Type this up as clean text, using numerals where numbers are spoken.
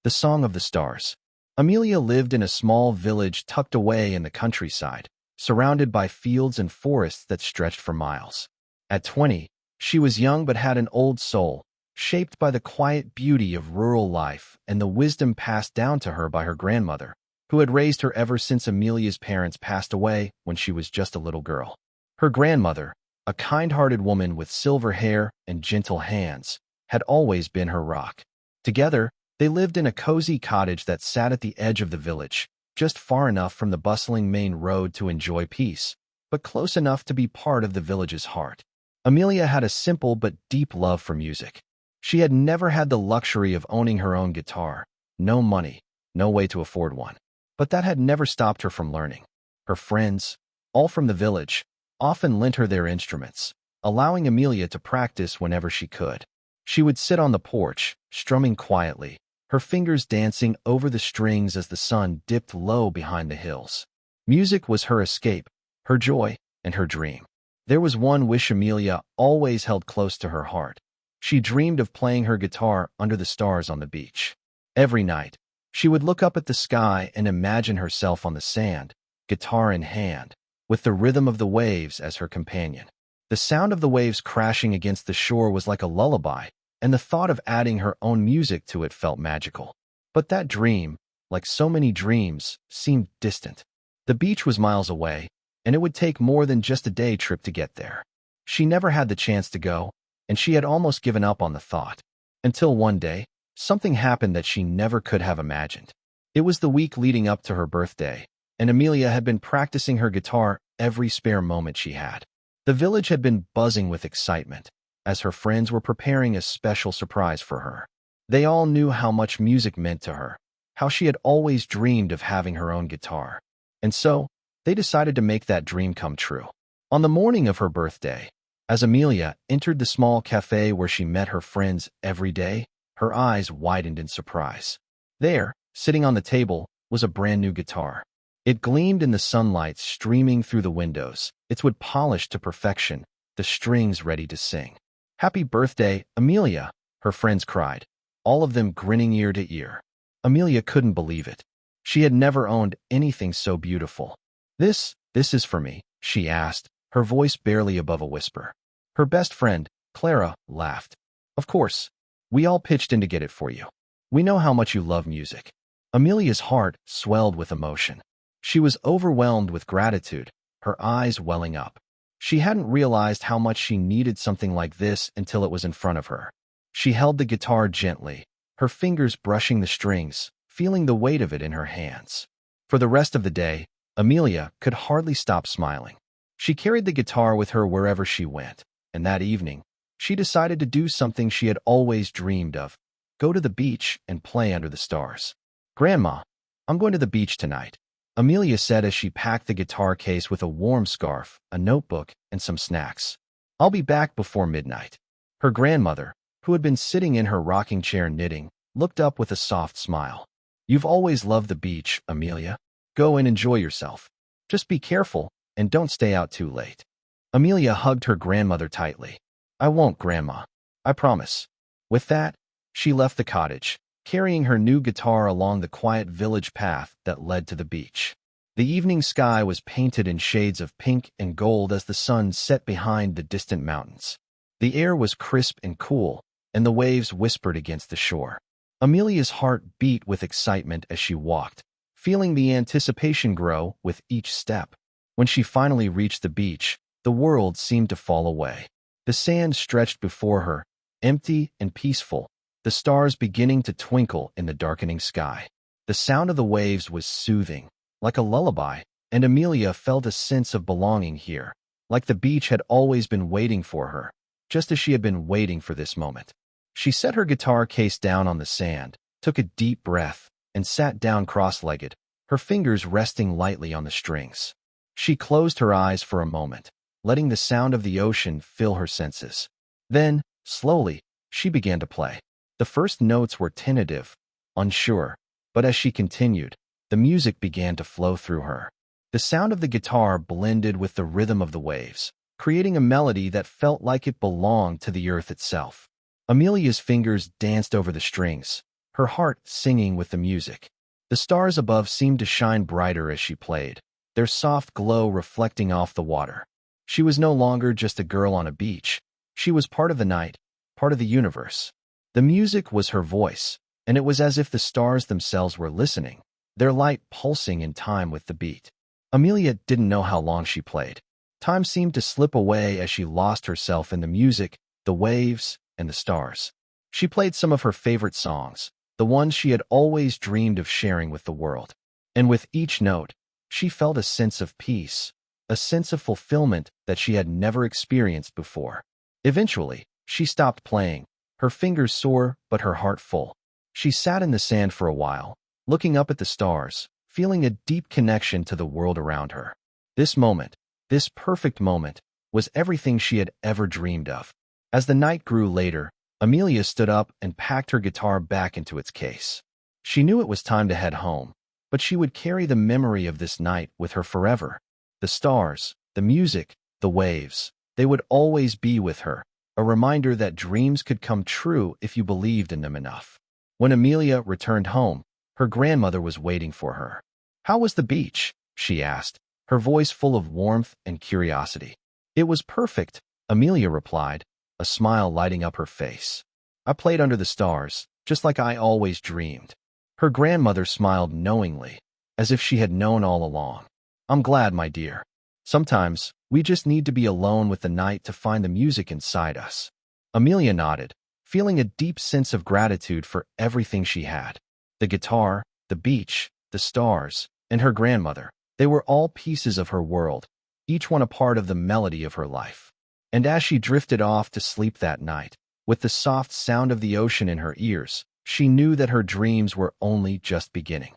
The Song of the Stars. Amelia lived in a small village tucked away in the countryside, surrounded by fields and forests that stretched for miles. At 20, she was young but had an old soul, shaped by the quiet beauty of rural life and the wisdom passed down to her by her grandmother, who had raised her ever since Amelia's parents passed away when she was just a little girl. Her grandmother, a kind-hearted woman with silver hair and gentle hands, had always been her rock. Together, they lived in a cozy cottage that sat at the edge of the village, just far enough from the bustling main road to enjoy peace, but close enough to be part of the village's heart. Amelia had a simple but deep love for music. She had never had the luxury of owning her own guitar, no money, no way to afford one. But that had never stopped her from learning. Her friends, all from the village, often lent her their instruments, allowing Amelia to practice whenever she could. She would sit on the porch, strumming quietly, her fingers dancing over the strings as the sun dipped low behind the hills. Music was her escape, her joy, and her dream. There was one wish Amelia always held close to her heart. She dreamed of playing her guitar under the stars on the beach. Every night, she would look up at the sky and imagine herself on the sand, guitar in hand, with the rhythm of the waves as her companion. The sound of the waves crashing against the shore was like a lullaby, and the thought of adding her own music to it felt magical. But that dream, like so many dreams, seemed distant. The beach was miles away, and it would take more than just a day trip to get there. She never had the chance to go, and she had almost given up on the thought. Until one day, something happened that she never could have imagined. It was the week leading up to her birthday, and Amelia had been practicing her guitar every spare moment she had. The village had been buzzing with excitement, as her friends were preparing a special surprise for her. They all knew how much music meant to her, how she had always dreamed of having her own guitar. And so, they decided to make that dream come true. On the morning of her birthday, as Amelia entered the small cafe where she met her friends every day, her eyes widened in surprise. There, sitting on the table, was a brand new guitar. It gleamed in the sunlight streaming through the windows, its wood polished to perfection, the strings ready to sing. "Happy birthday, Amelia!" her friends cried, all of them grinning ear to ear. Amelia couldn't believe it. She had never owned anything so beautiful. This is for me," she asked, her voice barely above a whisper. Her best friend, Clara, laughed. "Of course. We all pitched in to get it for you. We know how much you love music." Amelia's heart swelled with emotion. She was overwhelmed with gratitude, her eyes welling up. She hadn't realized how much she needed something like this until it was in front of her. She held the guitar gently, her fingers brushing the strings, feeling the weight of it in her hands. For the rest of the day, Amelia could hardly stop smiling. She carried the guitar with her wherever she went, and that evening, she decided to do something she had always dreamed of: go to the beach and play under the stars. "Grandma, I'm going to the beach tonight," Amelia said as she packed the guitar case with a warm scarf, a notebook, and some snacks. "I'll be back before midnight." Her grandmother, who had been sitting in her rocking chair knitting, looked up with a soft smile. "You've always loved the beach, Amelia. Go and enjoy yourself. Just be careful and don't stay out too late." Amelia hugged her grandmother tightly. "I won't, Grandma. I promise." With that, she left the cottage, carrying her new guitar along the quiet village path that led to the beach. The evening sky was painted in shades of pink and gold as the sun set behind the distant mountains. The air was crisp and cool, and the waves whispered against the shore. Amelia's heart beat with excitement as she walked, feeling the anticipation grow with each step. When she finally reached the beach, the world seemed to fall away. The sand stretched before her, empty and peaceful, the stars beginning to twinkle in the darkening sky. The sound of the waves was soothing, like a lullaby, and Amelia felt a sense of belonging here, like the beach had always been waiting for her, just as she had been waiting for this moment. She set her guitar case down on the sand, took a deep breath, and sat down cross-legged, her fingers resting lightly on the strings. She closed her eyes for a moment, letting the sound of the ocean fill her senses. Then, slowly, she began to play. The first notes were tentative, unsure, but as she continued, the music began to flow through her. The sound of the guitar blended with the rhythm of the waves, creating a melody that felt like it belonged to the earth itself. Amelia's fingers danced over the strings, her heart singing with the music. The stars above seemed to shine brighter as she played, their soft glow reflecting off the water. She was no longer just a girl on a beach. She was part of the night, part of the universe. The music was her voice, and it was as if the stars themselves were listening, their light pulsing in time with the beat. Amelia didn't know how long she played. Time seemed to slip away as she lost herself in the music, the waves, and the stars. She played some of her favorite songs, the ones she had always dreamed of sharing with the world. And with each note, she felt a sense of peace, a sense of fulfillment that she had never experienced before. Eventually, she stopped playing, her fingers sore but her heart full. She sat in the sand for a while, looking up at the stars, feeling a deep connection to the world around her. This moment, this perfect moment, was everything she had ever dreamed of. As the night grew later, Amelia stood up and packed her guitar back into its case. She knew it was time to head home, but she would carry the memory of this night with her forever. The stars, the music, the waves, they would always be with her, a reminder that dreams could come true if you believed in them enough. When Amelia returned home, her grandmother was waiting for her. "How was the beach?" she asked, her voice full of warmth and curiosity. "It was perfect," Amelia replied, a smile lighting up her face. "I played under the stars, just like I always dreamed." Her grandmother smiled knowingly, as if she had known all along. "I'm glad, my dear. Sometimes, we just need to be alone with the night to find the music inside us." Amelia nodded, feeling a deep sense of gratitude for everything she had. The guitar, the beach, the stars, and her grandmother, they were all pieces of her world, each one a part of the melody of her life. And as she drifted off to sleep that night, with the soft sound of the ocean in her ears, she knew that her dreams were only just beginning.